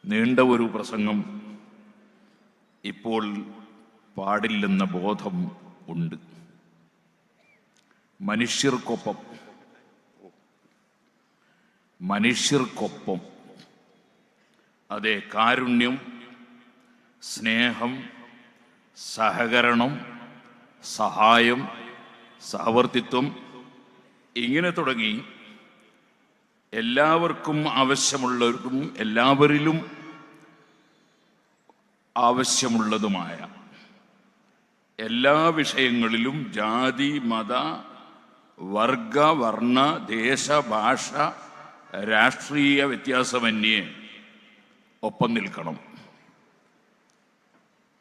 നീണ്ട ഒരു പ്രസംഗം ഇപ്പോൾ പാടില്ലെന്ന ബോധം ഉണ്ട്. മനുഷ്യർക്കൊപ്പം അതെ, കാരുണ്യം, സ്നേഹം, സഹകരണം, സഹായം, സഹവർത്തിത്വം, ഇങ്ങനെ തുടങ്ങി എല്ലാവർക്കും ആവശ്യമുള്ളവർക്കും എല്ലാവരിലും ആവശ്യമുള്ളതുമായ എല്ലാ വിഷയങ്ങളിലും ജാതി, മത, വർഗ, വർണ്ണ, ദേശ, ഭാഷ, രാഷ്ട്രീയ വ്യത്യാസമന്യേ ഒപ്പം നിൽക്കണം.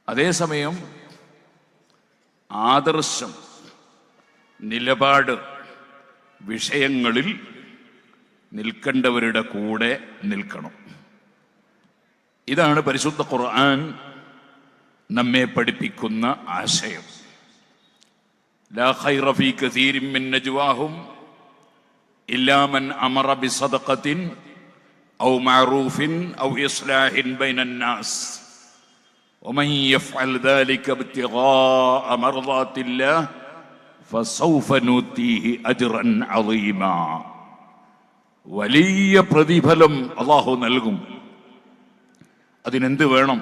അതേസമയം ആദർശം, നിലപാട് വിഷയങ്ങളിൽ നിൽക്കേണ്ടവരുടെ കൂടെ നിൽക്കണം. ഇതാണ് പരിശുദ്ധ ഖുർആൻ നമ്മെ പഠിപ്പിക്കുന്ന ആശയം. ലാ ഖൈറ ഫീ കസീരിൻ മിൻ നജ്വാഹും ഇല്ലാ മൻ അമറ ബിസദഖത്തിൻ ഔ മഅറൂഫിൻ ഔ ഇസ്ലാഹിൻ ബൈനൻ നാസ് വമൻ യഫ്അൽ ദാലിക ഇബ്തിഗാഅ മർളാത്തില്ലാഹ് ഫസൗഫ നൂതീഹി അജ്റൻ അളീമാ. വലിയ പ്രതിഫലം അല്ലാഹു നൽകും. അതിനെന്ത് വേണം?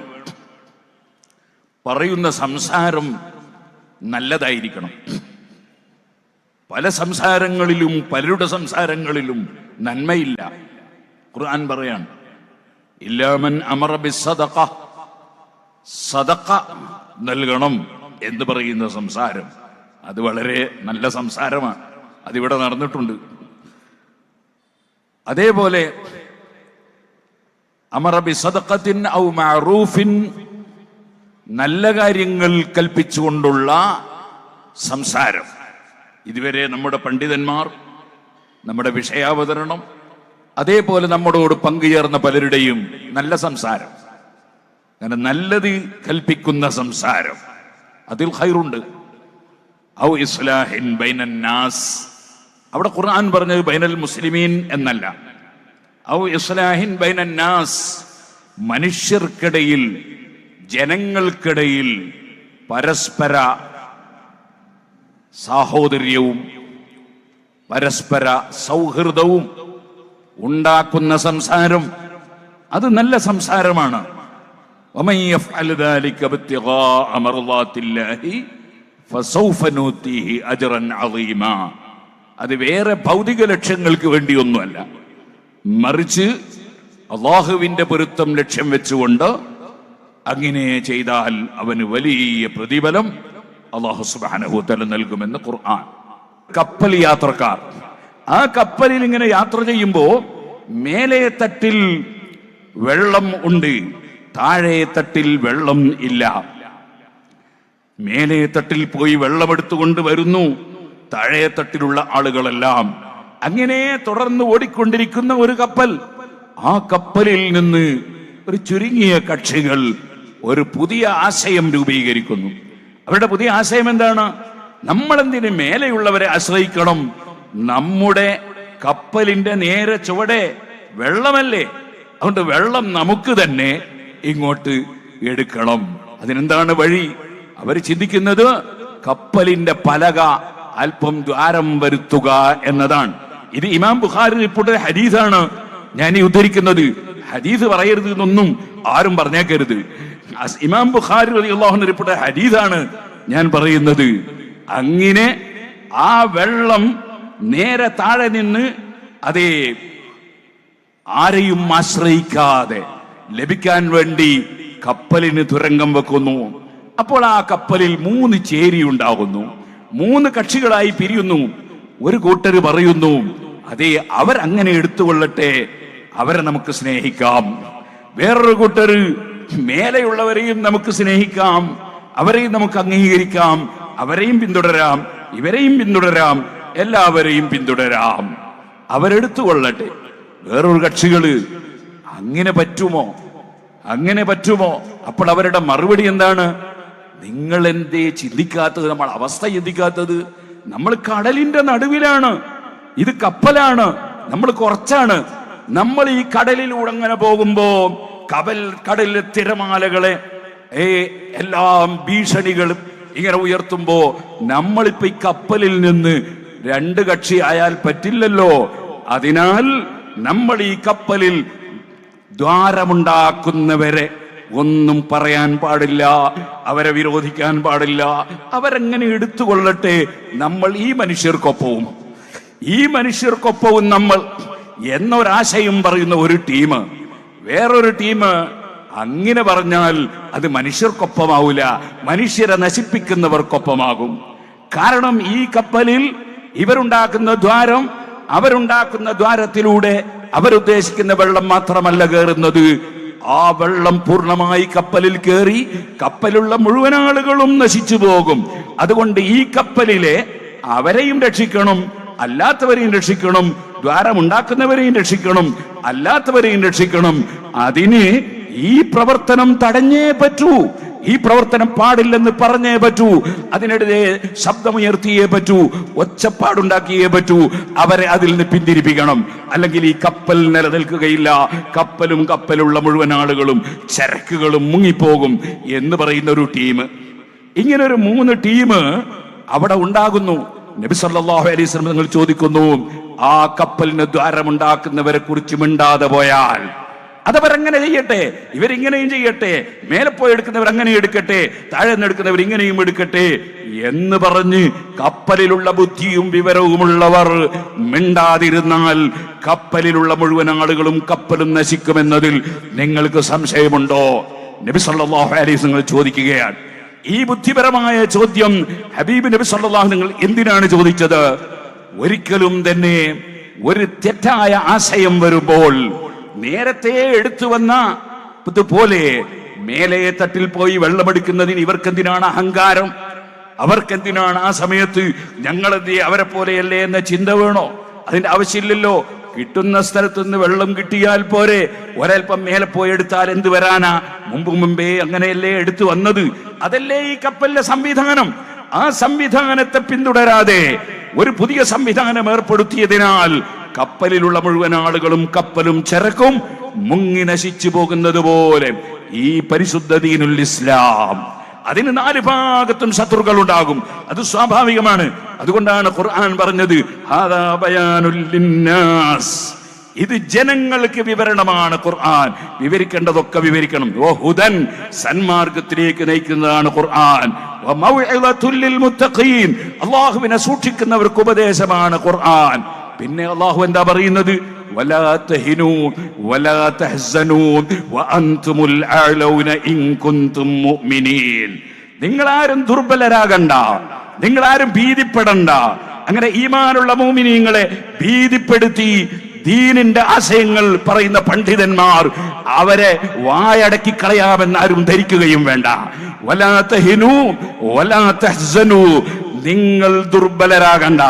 പറയുന്ന സംസാരം നല്ലതായിരിക്കണം. പല സംസാരങ്ങളിലും പലരുടെ സംസാരങ്ങളിലും നന്മയില്ല. ഖുർആൻ പറയാൻ ഇല്ലാമൻ അമറ ബിസ്സദഖ, സദഖ നൽകണം എന്ന് പറയുന്ന സംസാരം അത് വളരെ നല്ല സംസാരമാണ്. അതിവിടെ നടന്നിട്ടുണ്ട്. അതേപോലെ അമറ ബിസദഖത്തിൻ ഔ മഅറൂഫിൻ, നല്ല കാര്യങ്ങൾ കൽപ്പിച്ചുകൊണ്ടുള്ള സംസാരം. ഇതുവരെ നമ്മുടെ പണ്ഡിതന്മാർ, നമ്മുടെ വിഷയാവതരണം, അതേപോലെ നമ്മോട് പങ്കുചേർന്ന പലരുടെയും നല്ല സംസാരം, അങ്ങനെ നല്ലത് കൽപ്പിക്കുന്ന സംസാരം, അതിൽ ഖൈറുണ്ട്. ഔ ഇസ്ലാഹിൻ ബൈനൻ നാസ്, അവിടെ ഖുർആൻ പറഞ്ഞത് ബൈനൽ മുസ്ലിമീൻ എന്നല്ല. ഔ ഇസ്ലാഹിൻ ബൈനൻ നാസ്, മനുഷ്യർക്കിടയിൽ, ജനങ്ങൾക്കിടയിൽ പരസ്പര സാഹോദര്യവും പരസ്പര സൗഹൃദവും ഉണ്ടാക്കുന്ന സംസാരം, അത് നല്ല സംസാരമാണ്. വമൻ യഫ്അൽ ദാലിക ഇബ്തിഗാഅ മർളാത്തില്ലാഹി ഫസൗഫ നൂതീഹി അജ്റൻ അളീമാ. അത് വേറെ ഭൗതിക ലക്ഷ്യങ്ങൾക്ക് വേണ്ടിയൊന്നുമല്ല, മറിച്ച് അല്ലാഹുവിന്റെ പൊരുത്തം ലക്ഷ്യം വെച്ചുകൊണ്ട് അങ്ങനെ ചെയ്താൽ അവന് വലിയ പ്രതിഫലം അല്ലാഹു സുബ്ഹാനഹു വ തആല നൽകുമെന്ന് ഖുർആൻ. കപ്പൽ യാത്രക്കാർ, ആ കപ്പലിൽ ഇങ്ങനെ യാത്ര ചെയ്യുമ്പോൾ മേലെ തട്ടിൽ വെള്ളം ഉണ്ട്, താഴെ തട്ടിൽ വെള്ളം ഇല്ല. മേലെ തട്ടിൽ പോയി വെള്ളമെടുത്തുകൊണ്ട് വരുന്നു താഴെ തട്ടിലുള്ള ആളുകളെല്ലാം. അങ്ങനെ തുടർന്ന് ഓടിക്കൊണ്ടിരിക്കുന്ന ഒരു കപ്പൽ. ആ കപ്പലിൽ നിന്ന് ഒരു ചുരുങ്ങിയ കക്ഷികൾ ഒരു പുതിയ ആശയം രൂപീകരിക്കുന്നു. അവരുടെ പുതിയ ആശയം എന്താണ്? നമ്മളെന്തിന് മേലെയുള്ളവരെ ആശ്രയിക്കണം? നമ്മുടെ കപ്പലിന്റെ നേരെ ചുവടെ വെള്ളമല്ലേ, അതുകൊണ്ട് വെള്ളം നമുക്ക് തന്നെ ഇങ്ങോട്ട് എടുക്കണം. അതിനെന്താണ് വഴി? അവർ ചിന്തിക്കുന്നത് കപ്പലിന്റെ പലക അല്പം ദ്വാരം വരുത്തുക എന്നതാണ്. ഇത് ഇമാം ബുഖാരി റിപ്പോർട്ട് ഹദീസാണ് ഞാൻ ഈ ഉദ്ധരിക്കുന്നത്. ഹദീസ് പറയരുത് എന്നൊന്നും ആരും പറഞ്ഞേക്കരുത്. ഇമാം ബുഖാരി റളിയല്ലാഹു അൻഹു റിപ്പോർട്ട് ഹദീസാണ് ഞാൻ പറയുന്നത്. അങ്ങനെ ആ വെള്ളം നേരെ താഴെ നിന്ന് അതേ ആരെയും ആശ്രയിക്കാതെ ലഭിക്കാൻ വേണ്ടി കപ്പലിന് തുരങ്കം വെക്കുന്നു. അപ്പോൾ ആ കപ്പലിൽ 3 ചേരി ഉണ്ടാകുന്നു, 3 കക്ഷികളായി പിരിയുന്നു. ഒരു കൂട്ടര് പറയുന്നു, അതെ അവരങ്ങനെ എടുത്തുകൊള്ളട്ടെ, അവരെ നമുക്ക് സ്നേഹിക്കാം. വേറൊരു കൂട്ടര് മേലെയുള്ളവരെയും നമുക്ക് സ്നേഹിക്കാം, അവരെയും നമുക്ക് അംഗീകരിക്കാം, അവരെയും പിന്തുടരാം, ഇവരെയും പിന്തുടരാം, എല്ലാവരെയും പിന്തുടരാം, അവരെടുത്തുകൊള്ളട്ടെ. വേറൊരു കക്ഷികള് അങ്ങനെ പറ്റുമോ, അങ്ങനെ പറ്റുമോ? അപ്പോൾ അവരുടെ മറുപടി എന്താണ്? നിങ്ങൾ എന്തേ ചിന്തിക്കാത്തത്, നമ്മൾ അവസ്ഥ ചിന്തിക്കാത്തത്? നമ്മൾ കടലിന്റെ നടുവിലാണ്, ഇത് കപ്പലാണ്, നമ്മൾ കുറച്ചാണ്. നമ്മൾ ഈ കടലിലൂടെ അങ്ങനെ പോകുമ്പോ കടലിലെ തിരമാലകളെ എല്ലാം ഭീഷണികളും ഇങ്ങനെ ഉയർത്തുമ്പോ നമ്മളിപ്പോ ഈ കപ്പലിൽ നിന്ന് രണ്ട് കക്ഷി ആയാൽ പറ്റില്ലല്ലോ. അതിനാൽ നമ്മൾ ഈ കപ്പലിൽ ദ്വാരമുണ്ടാക്കുന്നവരെ ഒന്നും പറയാൻ പാടില്ല, അവരെ വിരോധിക്കാൻ പാടില്ല, അവരെങ്ങനെ എടുത്തുകൊള്ളട്ടെ, നമ്മൾ ഈ മനുഷ്യർക്കൊപ്പവും നമ്മൾ എന്നൊരാശയം പറയുന്ന ഒരു ടീം, വേറൊരു ടീം അങ്ങനെ പറഞ്ഞാൽ അത് മനുഷ്യർക്കൊപ്പമാവൂല, മനുഷ്യരെ നശിപ്പിക്കുന്നവർക്കൊപ്പമാകും. കാരണം ഈ കപ്പലിൽ അവരുണ്ടാക്കുന്ന ദ്വാരത്തിലൂടെ അവരുദ്ദേശിക്കുന്ന വെള്ളം മാത്രമല്ല കയറുന്നത്, ആ വെള്ളം പൂർണ്ണമായി കപ്പലിൽ കയറി കപ്പലുള്ള മുഴുവൻ ആളുകളും നശിച്ചു പോകും. അതുകൊണ്ട് ഈ കപ്പലിലെ അവരെയും രക്ഷിക്കണം, അല്ലാത്തവരെയും രക്ഷിക്കണം, ദ്വാരമുണ്ടാക്കുന്നവരെയും രക്ഷിക്കണം, അല്ലാത്തവരെയും രക്ഷിക്കണം. അതിന് ഈ പ്രവർത്തനം തടഞ്ഞേ പറ്റൂ, ഈ പ്രവർത്തനം പാടില്ലെന്ന് പറഞ്ഞേ പറ്റൂ, അതിനെതിരെ ശബ്ദമുയർത്തിയേ പറ്റൂ, ഒച്ചപ്പാടുണ്ടാക്കിയേ പറ്റൂ, അവരെ അതിൽ നിന്ന് പിന്തിരിപ്പിക്കണം. അല്ലെങ്കിൽ ഈ കപ്പൽ നിലനിൽക്കുകയില്ല, കപ്പലുള്ള മുഴുവൻ ആളുകളും ചരക്കുകളും മുങ്ങിപ്പോകും എന്ന് പറയുന്ന ഒരു ടീം. ഇങ്ങനെ ഒരു 3 ടീം അവിടെ ഉണ്ടാകുന്നു. നബി സല്ലല്ലാഹു അലൈഹി വസല്ലം നിങ്ങൾ ചോദിക്കുന്നു, ആ കപ്പലിന് ദ്വാരമുണ്ടാക്കുന്നവരെ കുറിച്ച് മിണ്ടാതെ പോയാൽ അതവരങ്ങനെ ചെയ്യട്ടെ, ഇവരിങ്ങനെയും ചെയ്യട്ടെ, മേലെ പോയി എടുക്കുന്നവർ അങ്ങനെ എടുക്കട്ടെ, താഴെ നിന്ന് എടുക്കുന്നവർ ഇങ്ങനെയും എടുക്കട്ടെ എന്ന് പറഞ്ഞ് കപ്പലിലുള്ള ബുദ്ധിയും വിവരവുമുള്ളവർ മിണ്ടാതിരുന്നാൽ കപ്പലിലുള്ള മുഴുവൻ ആളുകളും കപ്പലും നശിക്കുമെന്നതിൽ നിങ്ങൾക്ക് സംശയമുണ്ടോ? നബി സല്ലല്ലാഹു അലൈഹി വസല്ലം ചോദിക്കുകയാണ്. ഈ ബുദ്ധിപരമായ ചോദ്യം ഹബീബ് നബി സല്ലല്ലാഹു നിങ്ങൾ എന്തിനാണ് ചോദിച്ചത്? ഒരിക്കലും തന്നെ ഒരു തെറ്റായ ആശയം വരുമ്പോൾ നേരത്തെ എടുത്തു വന്ന പോലെ മേലെ തട്ടിൽ പോയി വെള്ളമെടുക്കുന്നതിന് ഇവർക്കെന്തിനാണ് അഹങ്കാരം? അവർക്കെന്തിനാണ് ആ സമയത്ത് ഞങ്ങളെന്തേ അവരെ പോലെയല്ലേ എന്ന ചിന്ത വേണോ? അതിന്റെ ആവശ്യമില്ലല്ലോ. കിട്ടുന്ന സ്ഥലത്ത് നിന്ന് വെള്ളം കിട്ടിയാൽ പോരെ, ഒരൽപ്പം മേലെ പോയി എടുത്താൽ എന്ത് വരാനാ? മുമ്പേ അങ്ങനെയല്ലേ എടുത്തു വന്നത്? അതല്ലേ ഈ കപ്പലിലെ സംവിധാനം. ആ സംവിധാനത്തെ പിന്തുടരാതെ ഒരു പുതിയ സംവിധാനം ഏർപ്പെടുത്തിയതിനാൽ കപ്പലിലുള്ള മുഴുവൻ ആളുകളും കപ്പലും ചരക്കും മുങ്ങി നശിച്ചു പോകുന്നത് പോലെ ഈ പരിശുദ്ധ ദീനുൽ ഇസ്ലാം, അതിന് 4 ഭാഗത്തും ശത്രുക്കൾ ഉണ്ടാകും, അത് സ്വാഭാവികമാണ്. അതുകൊണ്ടാണ് ഖുർആൻ പറഞ്ഞത് ഹാദാ ബയാനുൽ ലിന്നാസ്, ഇത് ജനങ്ങൾക്ക് വിവരണമാണ്. ഖുർആൻ വിവരിക്കേണ്ടതൊക്കെ വിവരിക്കണം. വഹുദൻ, സന്മാർഗത്തിലേക്ക് നയിക്കുന്നതാണ് ഖുർആൻ. വമൗഇദത്തുൽ ലിൽ മുത്തഖീൻ, അല്ലാഹുവിനെ സൂക്ഷിക്കുന്നവർക്ക് ഉപദേശമാണ് ഖുർആൻ. പിന്നെ അല്ലാഹു എന്താ പറയുന്നത്? വലാ തഹിനൂ വലാ തഹ്സനൂ വഅൻതുമുൽ അഅലൗന ഇൻ കുൻതും മുഅ്മിനീൻ. നിങ്ങളാരും ദുർബലരാകണ്ട, നിങ്ങളാരും ഭീതിപ്പെടണ്ട. അങ്ങനെ ഈമാനുള്ള മുഅ്മിനീങ്ങളെ ഭീതിപ്പെടുത്തി ദീനിന്റെ ആശയങ്ങൾ പറയുന്ന പണ്ഡിതന്മാർ അവരെ വായടക്കി കളയാമെന്ന് ആരും ധരിക്കുകയും വേണ്ട. വലാ തഹിനൂ വലാ തഹ്സനൂ, നിങ്ങൾ ദുർബലരാകണ്ട.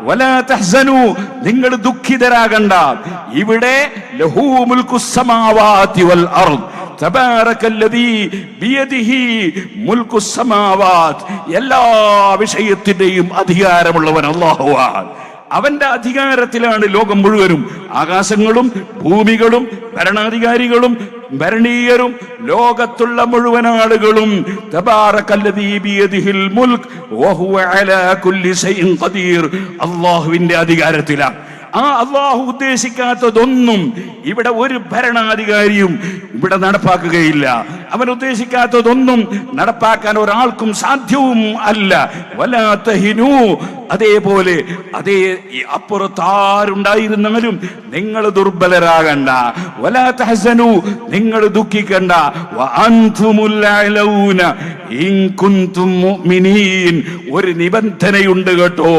വലാ തഹ്സനൂ, നിങ്ങൾ ദുഃഖിതരാകണ്ട. ഇവിടെ ലഹൂ മുൽക്കുസ് സമാവാതി വൽ അർദ് തബാറകല്ലദീ ബിയദിഹി മുൽക്കുസ് സമാവാത്, എല്ലാ വിഷയത്തിന്റെയും അധികാരമുള്ളവൻ അല്ലാഹുവാണ്. അവന്റെ അധികാരത്തിലാണ് ലോകം മുഴുവനും, ആകാശങ്ങളും ഭൂമികളും ഭരണാധികാരികളും ഭരണീയരും ലോകത്തുള്ള മുഴുവൻ ആളുകളും. തബാറകല്ലദീ ബിയദിഹിൽ മുൽക് വഹുവ അലാ കുല്ലി ശൈഇൻ ഖദീർ, അല്ലാഹുവിന്റെ അധികാരത്തിലാണ്. ആ അല്ലാഹു ഉദ്ദേശിക്കാത്തതൊന്നും ഇവിടെ ഒരു ഭരണാധികാരിയും ഇവിടെ നടപ്പാക്കുകയില്ല. അവൻ ഉദ്ദേശിക്കാത്തതൊന്നും നടപ്പാക്കാൻ ഒരാൾക്കും സാധ്യവും അല്ല. വലാ തഹിനൂ, അതേപോലെ അപ്പുറത്താരുണ്ടായിരുന്നാലും നിങ്ങൾ ദുർബലരാകണ്ട. വലാ തഹ്സനൂ, നിങ്ങൾ ദുഃഖിക്കണ്ട. വഅൻതുമുൽ അഅലൗന ഇൻ കുൻതും മുഅ്മിനീൻ, ഒരു നിബന്ധനയുണ്ട് കേട്ടോ,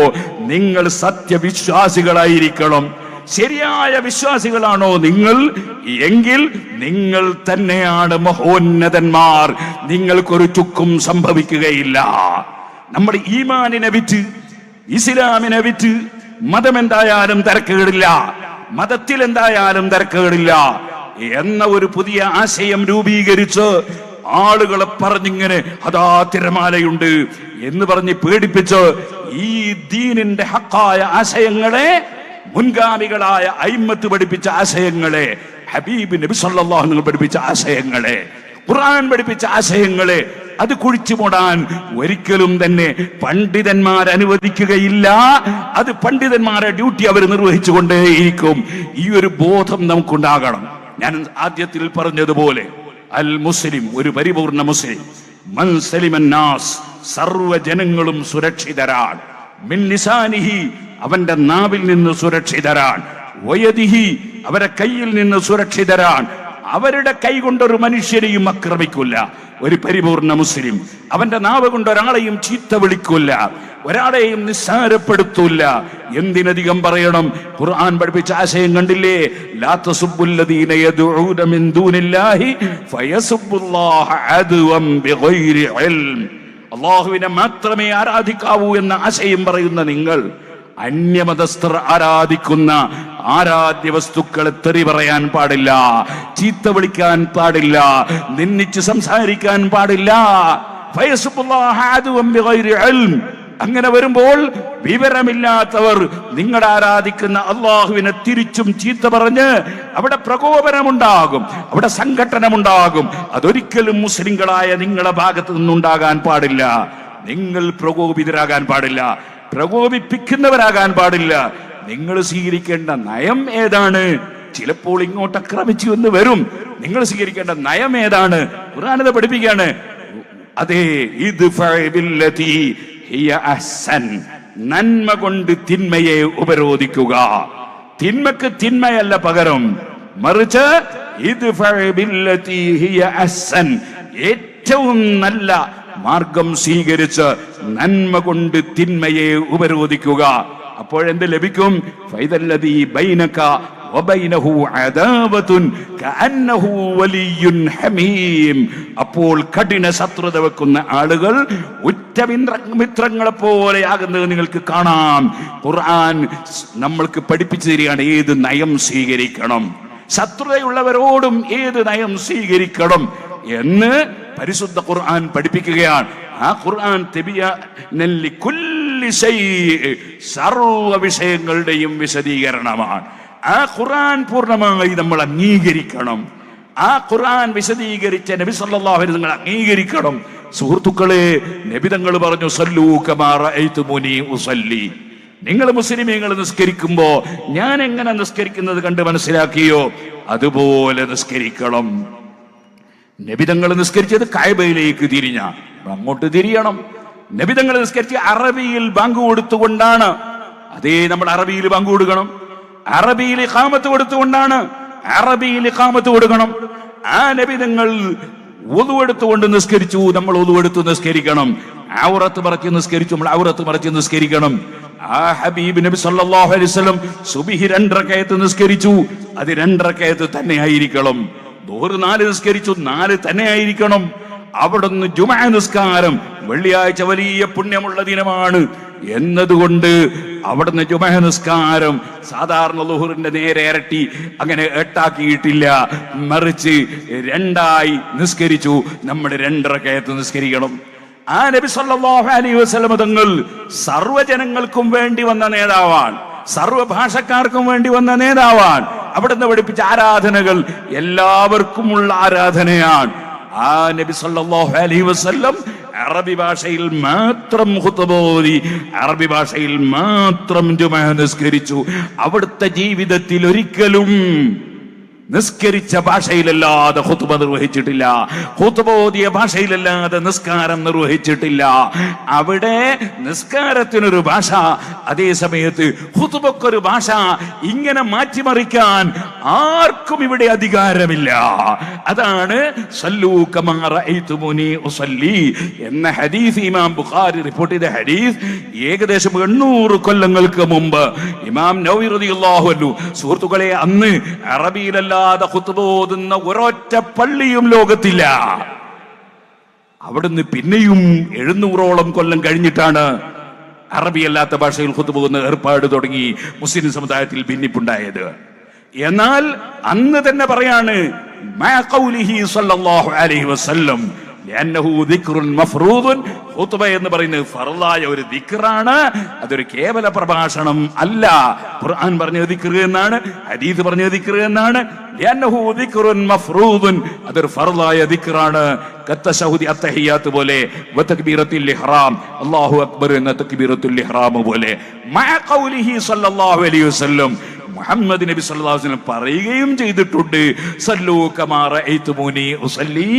നിങ്ങൾ സത്യവിശ്വാസികളായിരിക്കണം. ശരിയായ വിശ്വാസികളാണോ നിങ്ങൾ എങ്കിൽ നിങ്ങൾ തന്നെയാണ് മഹോന്നതന്മാർ, നിങ്ങൾക്കൊരു ചുക്കും സംഭവിക്കുകയില്ല. നമ്മുടെ ഈമാനിനെ വിറ്റ് ഇസ്ലാമിനെ വിറ്റ് മതം എന്തായാലും തിരക്കേടില്ല, മതത്തിൽ എന്തായാലും തിരക്കേടില്ല എന്ന ഒരു പുതിയ ആശയം രൂപീകരിച്ച് ആളുകളെ പറഞ്ഞിങ്ങനെ അതാ തിരമാലയുണ്ട് എന്ന് പറഞ്ഞ് പേടിപ്പിച്ച് ഈ ദീനിന്റെ ഹക്കായ ആശയങ്ങളെ, മുൻഗാമികളായ അയിമ്മത്ത് പഠിപ്പിച്ച ആശയങ്ങളെ, ഹബീബ് നബി സല്ലല്ലാഹു അലൈഹി വസല്ലം പഠിപ്പിച്ച ആശയങ്ങളെ, ഖുർആൻ പഠിപ്പിച്ച ആശയങ്ങളെ അത് കുഴിച്ചു മൂടാൻ ഒരിക്കലും തന്നെ പണ്ഡിതന്മാർ അനുവദിക്കുകയില്ല. അത് പണ്ഡിതന്മാരുടെ ഡ്യൂട്ടി അവർ നിർവഹിച്ചു കൊണ്ടേയിരിക്കും. ഈ ഒരു ബോധം നമുക്കുണ്ടാകണം. ഞാൻ ആദ്യത്തിൽ പറഞ്ഞതുപോലെ അൽ മുസ്ലിം, ഒരു പരിപൂർണ മുസ്ലിം, മൻ സലിമൻ നാസ്, സർവ്വ ജനങ്ങളും സുരക്ഷിതരാണ്. മിൻ ലിസാനിഹി, അവന്റെ നാവിൽ നിന്ന് സുരക്ഷിതരാണ്. വയദിഹി, അവരെ കയ്യിൽ നിന്ന് സുരക്ഷിതരാണ്. അവരുടെ കൈ കൊണ്ടൊരു മനുഷ്യരെയും ആക്രമിക്കില്ല. ഒരു പരിപൂർണ മുസ്ലിം അവന്റെ നാവ് കൊണ്ട് ഒരാളെയും ചീത്ത വിളിക്കില്ല, ഒരാളെയും നിസ്സാരപ്പെടുത്തൂല്ല. എന്തിനധികം പറയണം, ഖുർആൻ പഠിപ്പിച്ച ആശയം കണ്ടില്ലേ? ലാ തസുബ്ബുല്ലദീന യദ്ഊന മിൻ ദൂനില്ലാഹി ഫയസുബ്ബുല്ലാഹ അദ്വം ബിഗൈരി ഇൽം. അല്ലാഹുവിനെ മാത്രമേ ആരാധിക്കാവൂ എന്ന ആശയം പറയുന്ന നിങ്ങൾ അന്യമതസ്ഥർ ആരാധിക്കുന്ന ആരാധ്യ വസ്തുക്കളെ തെറി പറയാൻ പാടില്ല, ചീത്ത വിളിക്കാൻ പാടില്ല, നിന്ദിച്ച് സംസാരിക്കാൻ പാടില്ല. അങ്ങനെ വരുമ്പോൾ വിവരമില്ലാത്തവർ നിങ്ങൾ ആരാധിക്കുന്ന അള്ളാഹുവിനെ തിരിച്ചും ചീത്ത പറഞ്ഞ് അവിടെ പ്രകോപനമുണ്ടാകും, അവിടെ സംഘട്ടനമുണ്ടാകും. അതൊരിക്കലും മുസ്ലിങ്ങളായ നിങ്ങളുടെ ഭാഗത്ത് നിന്നുണ്ടാകാൻ പാടില്ല. നിങ്ങൾ പ്രകോപിതരാകാൻ പാടില്ല, പ്രകോപിപ്പിക്കുന്നവരാകാൻ പാടില്ല. നിങ്ങൾ സ്വീകരിക്കേണ്ട നയം ഏതാണ്? ചിലപ്പോൾ ഇങ്ങോട്ട് ആക്രമിച്ചു എന്ന് വരും. നിങ്ങൾ സ്വീകരിക്കേണ്ട നയം ഏതാണ്? ഖുർആൻ ഇത് പഠിപ്പിക്കുകയാണ്. അതേ, നന്മ കൊണ്ട് തിന്മയെ ഉപരോധിക്കുക. തിന്മക്ക് തിന്മയല്ല പകരം, മറിച്ച് ഏറ്റവും നല്ല മാർഗം സ്വീകരിച്ച് നന്മ കൊണ്ട് തിന്മയെ ഉപരോധിക്കുക. അപ്പോഴെന്ത് ലഭിക്കും? ഫൈദല്ലദീ ബൈനക വബൈനഹു അദാവത്തുൻ കഅന്നഹു വലിയ്യുൻ ഹമീം. അപ്പോൾ കഠിന ശത്രുത വെക്കുന്ന ആളുകൾ ഉറ്റ മിത്രങ്ങളെ പോലെയാകുന്നത് നിങ്ങൾക്ക് കാണാം. ഖുർആൻ നമ്മൾക്ക് പഠിപ്പിച്ചു തരികയാണ് ഏത് നയം സ്വീകരിക്കണം, ശത്രുതയുള്ളവരോടും ഏത് നയം സ്വീകരിക്കണം എന്ന് പരിശുദ്ധ ഖുർആൻ പഠിപ്പിക്കുകയാണ്. ആ ഖുർആൻ സർവ വിഷയങ്ങളുടെയും വിശദീകരണമാണ്. ആ ഖുർആൻ പൂർണ്ണമായി നമ്മൾ അംഗീകരിക്കണം. ആ ഖുർആൻ വിശദീകരിച്ച നബി സല്ലല്ലാഹു അലൈഹി വസല്ലം അംഗീകരിക്കണം. സുഹൃത്തുക്കളെ, നബി തങ്ങൾ പറഞ്ഞു, സല്ലൂ കമാ റഅയ്തുമുനി ഉസല്ലി. നിങ്ങൾ മുസ്ലിമീങ്ങൾ നിസ്കരിക്കുമ്പോ ഞാൻ എങ്ങനെ നിസ്കരിക്കുന്നത് കണ്ട് മനസ്സിലാക്കിയോ അതുപോലെ നിസ്കരിക്കണം. നബിതങ്ങൾ നിസ്കരിച്ചത് കഅബയിലേക്ക് തിരിഞ്ഞ, അങ്ങോട്ട് തിരിയണം. നബിതങ്ങൾ നിസ്കരിച്ച് അറബിയിൽ ബാങ്ക് കൊടുത്തുകൊണ്ടാണ്. അതേ, നമ്മൾ അറബിയിൽ ബാങ്ക് കൊടുക്കണം, അറബിയിൽ ഇഖാമത്ത് കൊടുത്തുകൊണ്ടാണ്, അറബിയിൽ ഇഖാമത്ത് കൊടുക്കണം. ആ നബിതങ്ങൾ വുളു എടുത്തുകൊണ്ട് നിസ്കരിച്ചു, നമ്മൾ വുളു എടുത്ത് നിസ്കരിക്കണം. ഔറത്ത് മറച്ച് നിസ്കരിച്ചു, നമ്മൾ ഔറത്ത് മറച്ച് നിസ്കരിക്കണം. ആ ഹബീബ് നബി സല്ലല്ലാഹു അലൈഹി വസല്ലം സുബ്ഹി 2 റകഅത്ത് നിസ്കരിച്ചു, അത് 2 റകഅത്ത് തന്നെ ആയിരിക്കണം. ദുഹർ 4 നിസ്കരിച്ചു, 4 തന്നെ ആയിരിക്കണം. അവിടുന്ന് ജുമുഅ നിസ്കാരം, വെള്ളിയാഴ്ച വലിയ പുണ്യമുള്ള ദിനമാണ് എന്നതുകൊണ്ട് അവിടുന്ന് ജുമുഅ നിസ്കാരം സാധാരണ ദുഹറിന്റെ നേരെ ഇരട്ടി അങ്ങനെ 8 ആക്കിയിട്ടില്ല, മറിച്ച് 2 നിസ്കരിച്ചു. നമ്മൾ 2 റകഅത്ത് നിസ്കരിക്കണം. ആ നബി സല്ലല്ലാഹു അലൈഹി വസല്ലം തങ്ങൾ സർവ്വജനങ്ങൾക്കും വേണ്ടി വന്ന നേതാവാണ്, സർവ്വഭാഷക്കാർക്കും വേണ്ടി വന്ന നേതാവാണ്. അവിടുന്ന് പഠിപ്പിച്ച ആരാധനകൾ എല്ലാവർക്കുമുള്ള ആരാധനയാണ്. ആ നബി സല്ലല്ലാഹു അലൈഹി വസല്ലം അറബി ഭാഷയിൽ മാത്രം ഖുതുബ ഓതി, അറബി ഭാഷയിൽ മാത്രം ജുമുഅ നിസ്കരിച്ചു. അവിടുത്തെ ജീവിതത്തിൽ ഒരിക്കലും നിസ്കരിച്ച ഭാഷയിലല്ലാതെ ഖുതുബ നിർവഹിച്ചിട്ടില്ല, ഖുതുബ ഓതിയ ഭാഷയിലല്ലാതെ നിസ്കാരം നിർവഹിച്ചിട്ടില്ല. അവിടെ നിസ്കാരത്തിനൊരു ഭാഷ, അതേ സമയത്ത് ഖുതുബക്കൊരു ഭാഷ. ഇങ്ങനെ മാറ്റിമറിക്കാൻ ആർക്കും ഇവിടെ അധികാരമില്ല. അതാണ് സല്ലൂ കമാ റഅയ്തുമുനി ഉസല്ലി എന്ന ഹദീസ് ഇമാം ബുഖാരി റിപ്പോർട്ട് ചെയ്ത ഹദീസ്. ഏകദേശം 800 കൊല്ലങ്ങൾക്ക് മുമ്പ് ഇമാം നവവി റളിയല്ലാഹു അൻഹു, സുഹൃത്തുക്കളെ, അന്ന് അറബിയിലല്ല ഖുതുബ ഓതുന്ന ഒരൊറ്റ പള്ളിയും ലോകത്തില്ല. അവിടുന്ന് പിന്നെയും 700ഓളം കൊല്ലം കഴിഞ്ഞിട്ടാണ് അറബിയല്ലാത്ത ഭാഷയിൽ ഖുതുബ ഓതുന്ന ഏർപ്പാട് തുടങ്ങി മുസ്ലിം സമുദായത്തിൽ ഭിന്നിപ്പുണ്ടായത്. എന്നാൽ അന്ന് തന്നെ പറയാണ്, മാ ഖൗലിഹി സല്ലല്ലാഹു അലൈഹി വസല്ലം, ലിഅന്നഹു ദിക്റുൻ മഫ്റൂദുൻ. ഖുത്ബ എന്ന് പറയുന്നത് ഫർളായ ഒരു ദിക്റാണ്, അതൊരു കേവല പ്രഭാഷണം അല്ല. ഖുർആൻ പറഞ്ഞ ദിക്ർ എന്നാണ്, ഹദീസ് പറഞ്ഞ ദിക്ർ എന്നാണ്. ലിഅന്നഹു ദിക്റുൻ മഫ്റൂദുൻ, അതൊരു ഫർളായ ദിക്റാണ്. കത്തശഹുദി അത്തഹിയാത്ത് പോലെ വതക്ബീറത്തുൽ ഇഹ്റാം, അല്ലാഹു അക്ബർ എന്ന തക്ബീറത്തുൽ ഇഹ്റാം പോലെ. മഅ ഖൗലിഹി സ്വല്ലല്ലാഹു അലൈഹി വസല്ലം, മുഹമ്മദ് നബി സല്ലല്ലാഹു അലൈഹി വസല്ലം പറയുകയും ചെയ്തിട്ടുണ്ട്, സല്ലൂ കമാ റഅയ്തുമൂനി ഉസല്ലി,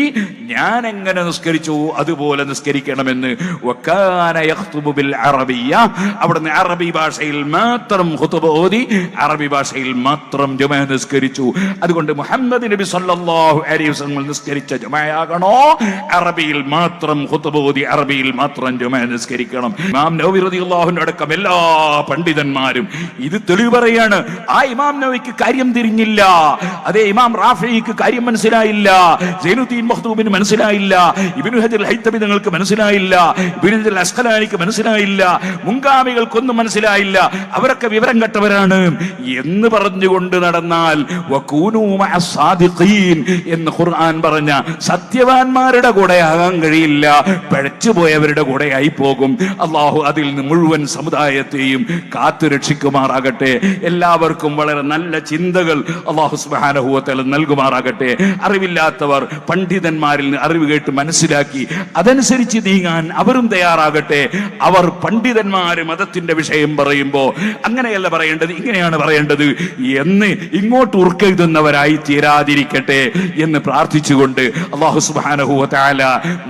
ഞാൻ എങ്ങനെ നിസ്കരിച്ചു അതുപോലെ നിസ്കരിക്കണമെന്ന്. വകാന യഖ്തുബു ബിൽ അറബിയ്യ, അവിടുന്ന് അറബി ഭാഷയിൽ മാത്രം ഖുതുബ ഓതി, അറബി ഭാഷയിൽ മാത്രം ജുമഅ നിസ്കരിച്ചു. അതുകൊണ്ട് മുഹമ്മദ് നബി സല്ലല്ലാഹു അലൈഹി വസല്ലം നിസ്കരിച്ച ജുമഅയാകണോ, അറബിയിൽ മാത്രം ഖുതുബ ഓതി അറബിയിൽ മാത്രം ജുമഅ നിസ്കരിക്കണം. ഇമാം നവവി റളിയല്ലാഹു അൻഹു അടക്കം എല്ലാ പണ്ഡിതന്മാരും ഇത് തെളിവ് പറയാണ്. ആ ഇമാം നവവിക്ക് കാര്യം തിരിഞ്ഞില്ല, അതേ ഇമാം റാഫിക്ക് കാര്യം മനസ്സിലായില്ല, സൈനുദ്ദീൻ മഖ്ദൂമിന് മനസ്സിലായില്ല, ഇബ്നു ഹജർ ഹൈതമി തങ്ങൾക്ക് മനസ്സിലായില്ല, ഇബ്നു ഹജർ അസ്ഖലാനിക്ക് മനസ്സിലായില്ല, മുൻഗാമികൾക്കൊന്നും മനസ്സിലായില്ല, അവരൊക്കെ വിവരം കെട്ടവരാണ് എന്ന് പറഞ്ഞുകൊണ്ട് നടന്നാൽ വകൂനൂ മഅസ് സാദിഖീൻ എന്ന് ഖുർആൻ പറഞ്ഞ സത്യവാന്മാരുടെ കൂടെ ആകാൻ കഴിയില്ല, പിഴച്ചുപോയവരുടെ കൂടെ ആയി പോകും. അല്ലാഹു അതിൽ നിന്ന് മുഴുവൻ സമുദായത്തെയും കാത്തു രക്ഷിക്കുമാറാകട്ടെ. എല്ലാവർക്കും വളരെ നല്ല ചിന്തകൾ അല്ലാഹു സുബ്ഹാനഹു വ തആല നൽകുമാറാകട്ടെ. അറിവില്ലാത്തവർ പണ്ഡിതന്മാരിൽ നിന്ന് അറിവ് കേട്ട് മനസ്സിലാക്കി അതനുസരിച്ച് നീങ്ങാൻ അവരും തയ്യാറാകട്ടെ. അവർ പണ്ഡിതന്മാര് മതത്തിന്റെ വിഷയം പറയുമ്പോൾ അങ്ങനെയല്ല പറയേണ്ടത്, ഇങ്ങനെയാണ് പറയേണ്ടത് എന്ന് ഇങ്ങോട്ട് ഉറുക്കെഴുതുന്നവരായി തീരാതിരിക്കട്ടെ എന്ന് പ്രാർത്ഥിച്ചുകൊണ്ട് അല്ലാഹു സുബ്ഹാനഹു വ തആല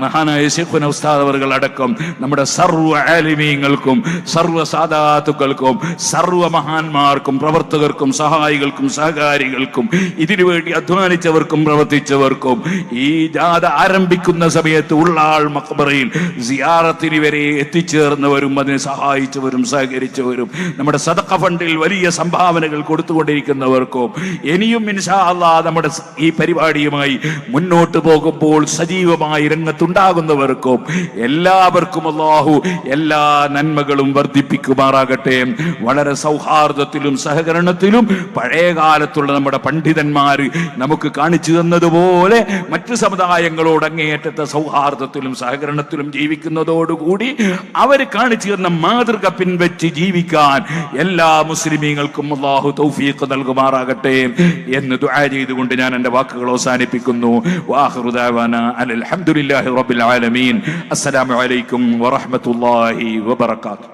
മഹാനായ ശൈഖുന ഉസ്താദ് അവറുകൾ അടക്കം നമ്മുടെ സർവ്വ ആലിമീങ്ങൾക്കും സർവ്വ സാദാത്തുക്കൾക്കും സർവ്വ മഹാന്മാർക്കും പ്രവർത്തകർക്കും സഹായികൾക്കും സഹകാരികൾക്കും ഇതിനുവേണ്ടി അധ്വാനിച്ചവർക്കും പ്രവർത്തിച്ചവർക്കും ഈ ജാഥ ആരംഭിക്കുന്ന സമയത്ത് ഉള്ളാൾ മഖ്ബറയിൽ സിയാറത്തിന് വരെ എത്തിച്ചേർന്നവരും അതിനെ സഹായിച്ചവരും സഹകരിച്ചവരും നമ്മുടെ സദഖ ഫണ്ടിൽ വലിയ സംഭാവനകൾ കൊടുത്തുകൊണ്ടിരിക്കുന്നവർക്കും ഇനിയും ഇൻഷാ അല്ലാഹ് നമ്മുടെ ഈ പരിപാടിയുമായി മുന്നോട്ട് പോകുമ്പോൾ സജീവമായി രംഗത്തുണ്ടാകുന്നവർക്കും എല്ലാവർക്കും അല്ലാഹു എല്ലാ നന്മകളും വർദ്ധിപ്പിക്കുമാറാകട്ടെ. വളരെ സൗഹാർദ്ദത്തിലും സഹകരണത്തിലും പഴയ കാലത്തുള്ള നമ്മുടെ പണ്ഡിതന്മാർ നമുക്ക് കാണിച്ചു തന്നതുപോലെ മറ്റു സമുദായങ്ങളോട് അങ്ങേയറ്റത്തെ സൗഹാർദ്ദത്തിലും സഹകരണത്തിലും ജീവിക്കുന്നതോടുകൂടി അവർ കാണിച്ചു തന്ന മാതൃക പിൻവെച്ച് ജീവിക്കാൻ എല്ലാ മുസ്ലിമീങ്ങൾക്കും അല്ലാഹു തൗഫീഖ് നൽകുമാറാകട്ടെ എന്ന് ദുആ ചെയ്തുകൊണ്ട് ഞാൻ എൻ്റെ വാക്കുകൾ അവസാനിപ്പിക്കുന്നു. വആഖിറു ദഅവാനാ അൽഹംദുലില്ലാഹി റബ്ബിൽ ആലമീൻ. അസ്സലാമു അലൈക്കും വറഹ്മത്തുള്ളാഹി വബറകാതുഹു.